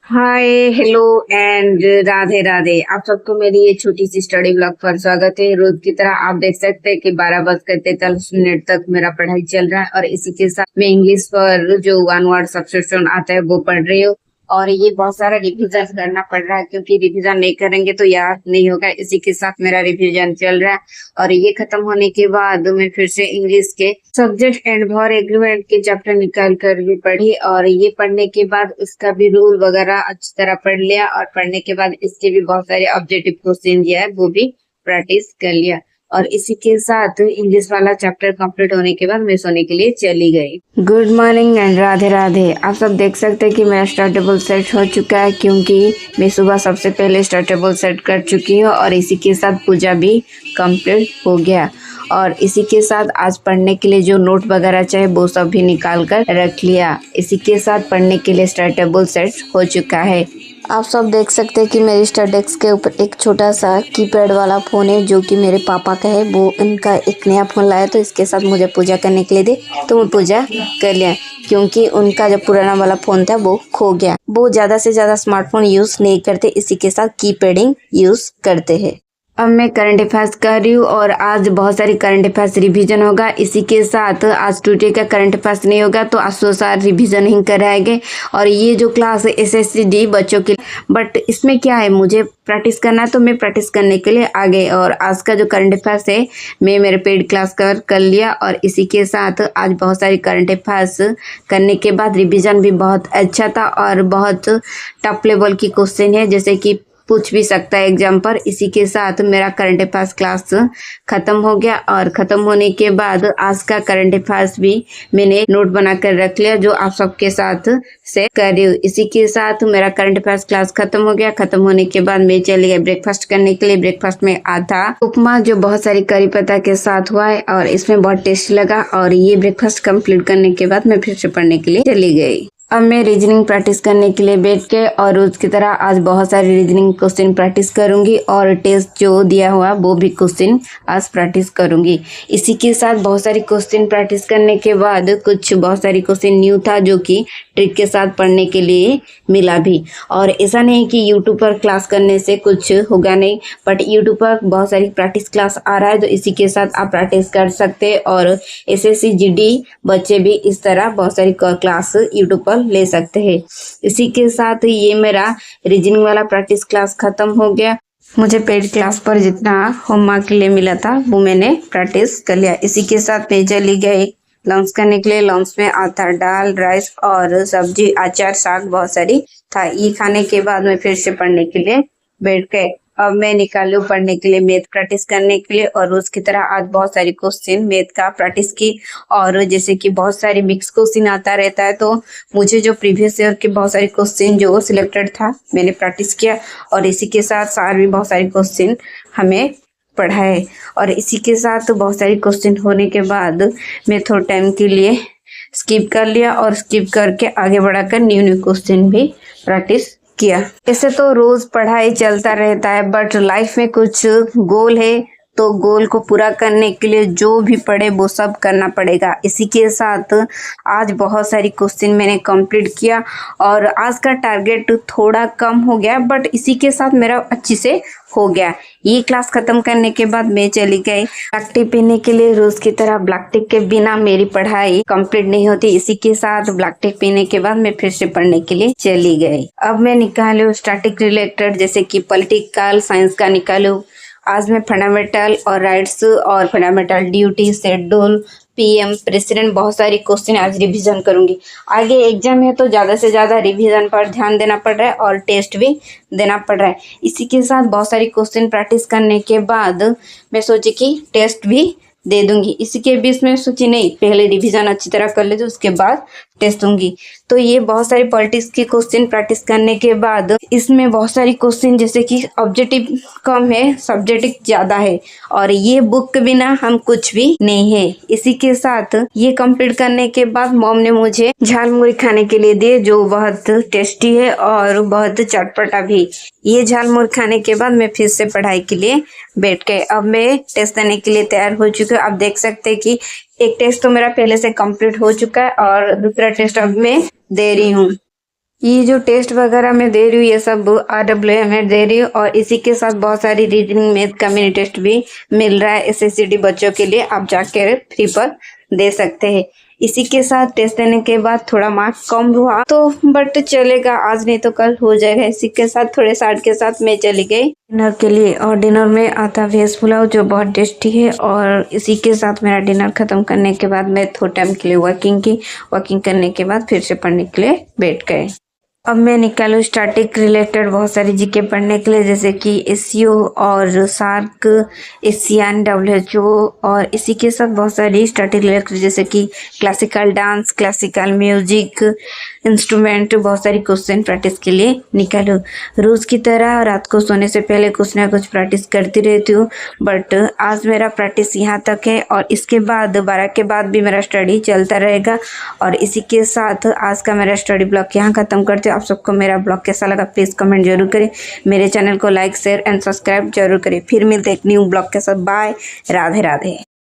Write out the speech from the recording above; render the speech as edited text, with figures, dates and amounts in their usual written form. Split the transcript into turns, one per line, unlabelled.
Hi, hello and Radhe Radhe. आप सबको मेरी ये छोटी सी स्टडी ब्लॉग पर स्वागत है। रोज की तरह आप देख सकते हैं कि 12:43 तक मेरा पढ़ाई चल रहा है और इसी के साथ मैं इंग्लिश पर जो वन वर्ड सब्स्टिट्यूशन आता है वो पढ़ रही हूँ। और ये बहुत सारा रिवीजन करना पड़ रहा है क्योंकि रिवीजन नहीं करेंगे तो याद नहीं होगा। इसी के साथ मेरा रिवीजन चल रहा है और ये खत्म होने के बाद मैं फिर से इंग्लिश के सब्जेक्ट एंड वर्ब एग्रीमेंट के चैप्टर निकाल कर भी पढ़ी और ये पढ़ने के बाद उसका भी रूल वगैरह अच्छी तरह पढ़ लिया और पढ़ने के बाद इसके भी बहुत सारे ऑब्जेक्टिव क्वेश्चन दिया है वो भी प्रैक्टिस कर लिया। और इसी के साथ इंग्लिश वाला चैप्टर कंप्लीट होने के बाद मैं सोने के लिए चली गई। Good morning and Radhe Radhe. आप सब देख सकते हैं कि मेरा स्टडी टेबल सेट हो चुका है क्योंकि मैं सुबह सबसे पहले स्टडी टेबल सेट कर चुकी हूँ और इसी के साथ पूजा भी कंप्लीट हो गया। और इसी के साथ आज पढ़ने के लिए जो नोट वगैरह चाहिए वो सब भी निकाल कर रख लिया। इसी के साथ पढ़ने के लिए स्टडी टेबल सेट हो चुका है। आप सब देख सकते हैं कि मेरे स्टडी डेस्क के ऊपर एक छोटा सा कीपैड वाला फ़ोन है जो कि मेरे पापा का है। वो उनका एक नया फ़ोन लाया तो इसके साथ मुझे पूजा करने के लिए दे तो मैं पूजा कर लिया क्योंकि उनका जो पुराना वाला फ़ोन था वो खो गया। वो ज़्यादा से ज़्यादा स्मार्टफोन यूज़ नहीं करते, इसी के साथ कीपैडिंग यूज़ करते हैं। अब मैं करंट अफेयर्स कर रही हूँ और आज बहुत सारी करंट अफेयर्स रिवीजन होगा। इसी के साथ आज टुडे का करंट अफेयर्स नहीं होगा तो आज तो सार रिवीजन ही कराएंगे। और ये जो क्लास है SSCD बच्चों की, बट इसमें क्या है मुझे प्रैक्टिस करना है तो मैं प्रैक्टिस करने के लिए आ गई। और आज का जो करंट अफेयर्स है मैं मेरे पेड क्लास कर लिया और इसी के साथ आज बहुत सारी करंट अफेयर्स करने के बाद रिविजन भी बहुत अच्छा था और बहुत टफ लेवल की क्वेश्चन है जैसे कि पूछ भी सकता है एग्जाम पर। इसी के साथ मेरा करंट अफेयर्स क्लास खत्म हो गया और खत्म होने के बाद आज का करंट अफेयर्स भी मैंने नोट बना कर रख लिया जो आप सबके साथ शेयर कर रही हूँ। इसी के साथ मेरा करंट अफेयर्स क्लास खत्म हो गया। खत्म होने के बाद मैं चली गई ब्रेकफास्ट करने के लिए। ब्रेकफास्ट में आधा उपमा जो बहुत सारी करी पत्ता के साथ हुआ है और इसमें बहुत टेस्टी लगा। और ये ब्रेकफास्ट कंप्लीट करने के बाद मैं फिर से पढ़ने के लिए चली गई। अब मैं रीजनिंग प्रैक्टिस करने के लिए बैठ के और रोज की तरह आज बहुत सारी रीजनिंग क्वेश्चन प्रैक्टिस करूंगी और टेस्ट जो दिया हुआ वो भी क्वेश्चन आज प्रैक्टिस करूंगी। इसी के साथ बहुत सारी क्वेश्चन प्रैक्टिस करने के बाद कुछ बहुत सारी क्वेश्चन न्यू था जो कि ट्रिक के साथ पढ़ने के लिए मिला भी। और ऐसा नहीं कि यूट्यूब पर क्लास करने से कुछ होगा नहीं, बट यूट्यूब पर बहुत सारी प्रैक्टिस क्लास आ रहा है तो इसी के साथ आप प्रैक्टिस कर सकते हैं। और SSC GD बच्चे भी इस तरह बहुत सारी क्लास यूट्यूब पर ले सकते हैं। इसी के साथ ये मेरा रीजनिंग वाला प्रैक्टिस क्लास खत्म हो गया। मुझे पेड क्लास पर जितना होमवर्क के लिए मिला था वो मैंने प्रैक्टिस कर लिया। इसी के साथ मैं चली गई लंच करने के लिए। लंच में आता दाल, राइस और सब्जी, अचार, साग बहुत सारी था। ये खाने के बाद मैं फिर से पढ़ने के लिए बैठ गए। अब मैं निकालू पढ़ने के लिए मैथ प्रैक्टिस करने के लिए और रोज की तरह आज बहुत सारी क्वेश्चन मैथ का प्रैक्टिस की। और जैसे कि बहुत सारी मिक्स क्वेश्चन आता रहता है तो मुझे जो प्रीवियस ईयर के बहुत सारे क्वेश्चन जो सिलेक्टेड था मैंने प्रैक्टिस किया और इसी के साथ सार भी बहुत सारे क्वेश्चन हमें पढ़ाए। और इसी के साथ बहुत सारी क्वेश्चन होने के बाद मैं थोड़ा टाइम के लिए स्किप कर लिया और स्किप करके आगे बढ़ाकर न्यू क्वेश्चन भी प्रैक्टिस किया। ऐसे तो रोज पढ़ाई चलता रहता है बट लाइफ में कुछ गोल है तो गोल को पूरा करने के लिए जो भी पढ़े वो सब करना पड़ेगा। इसी के साथ आज बहुत सारी क्वेश्चन मैंने कंप्लीट किया और आज का टारगेट थोड़ा कम हो गया बट इसी के साथ मेरा अच्छी से हो गया। ये क्लास खत्म करने के बाद मैं चली गई ब्लैक टी पीने के लिए। रोज की तरह ब्लैक टी के बिना मेरी पढ़ाई कंप्लीट नहीं होती। इसी के साथ ब्लैक टी पीने के बाद मैं फिर से पढ़ने के लिए चली गई। अब मैं निकालू स्टैटिक रिलेटेड जैसे कि पॉलिटिकल साइंस का निकालू। आज मैं फंडामेंटल और राइट्स और fundamental duty, schedule, PM, president बहुत सारी क्वेश्चन आज रिवीजन करूंगी। आगे एग्जाम है तो ज़्यादा से ज़्यादा रिवीजन पर ध्यान देना पड़ रहा है और टेस्ट भी देना पड़ रहा है। इसी के साथ बहुत सारी क्वेश्चन प्रैक्टिस करने के बाद मैं सोची कि टेस्ट भी दे दूंगी। इसी के बीच में सोची नहीं पहले रिवीजन अच्छी तरह कर ले तो उसके बाद टेस्ट दूंगी। तो ये बहुत सारी पॉलिटिक्स की क्वेश्चन प्रैक्टिस करने के बाद इसमें बहुत सारी क्वेश्चन जैसे कि ऑब्जेक्टिव कम है, सब्जेक्टिव ज्यादा है और ये बुक के बिना हम कुछ भी नहीं है। इसी के साथ ये कंप्लीट करने के बाद मॉम ने मुझे झालमुड़ी खाने के लिए दिए जो बहुत टेस्टी है और बहुत चटपटा भी। ये झालमुड़ी खाने के बाद मैं फिर से पढ़ाई के लिए बैठ गए। अब मैं टेस्ट देने के लिए तैयार हो चुकी हूँ। आप देख सकते हैं कि एक टेस्ट तो मेरा पहले से कंप्लीट हो चुका है और दूसरा टेस्ट अब मैं दे रही हूँ। ये जो टेस्ट वगैरह मैं दे रही हूँ ये सब RWM दे रही हूँ और इसी के साथ बहुत सारी रीजनिंग मैथ कम्युनिटी टेस्ट भी मिल रहा है SSCD बच्चों के लिए, आप जाके फ्री पर दे सकते हैं। इसी के साथ टेस्ट देने के बाद थोड़ा मार्क्स कम हुआ तो बट चलेगा, आज नहीं तो कल हो जाएगा। इसी के साथ थोड़े साठ के साथ मैं चली गई डिनर के लिए और डिनर में आता वेज पुलाव जो बहुत टेस्टी है। और इसी के साथ मेरा डिनर खत्म करने के बाद मैं थोड़ा टाइम के लिए वॉकिंग की, वॉकिंग करने के बाद फिर से पढ़ने के लिए बैठ गए। अब मैं निकालू स्टैटिक रिलेटेड बहुत सारी जीके पढ़ने के लिए, जैसे कि SEO और सार्क, ASEAN, WHO और इसी के साथ बहुत सारी स्टैटिक रिलेटेड जैसे कि classical dance, classical music, instrument, बहुत सारी क्वेश्चन प्रैक्टिस के लिए निकालो। रोज की तरह रात को सोने से पहले कुछ ना कुछ प्रैक्टिस करती रहती हूँ, बट आज मेरा प्रैक्टिस यहाँ तक है और इसके बाद 12 के बाद भी मेरा स्टडी चलता रहेगा। और इसी के साथ आज का मेरा स्टडी ब्लॉग यहाँ खत्म करते हो। आप सबको मेरा ब्लॉग कैसा लगा प्लीज़ कमेंट जरूर करें, मेरे चैनल को लाइक शेयर एंड सब्सक्राइब जरूर करें। फिर मिलते एक न्यू ब्लॉग के साथ, बाय, राधे राधे।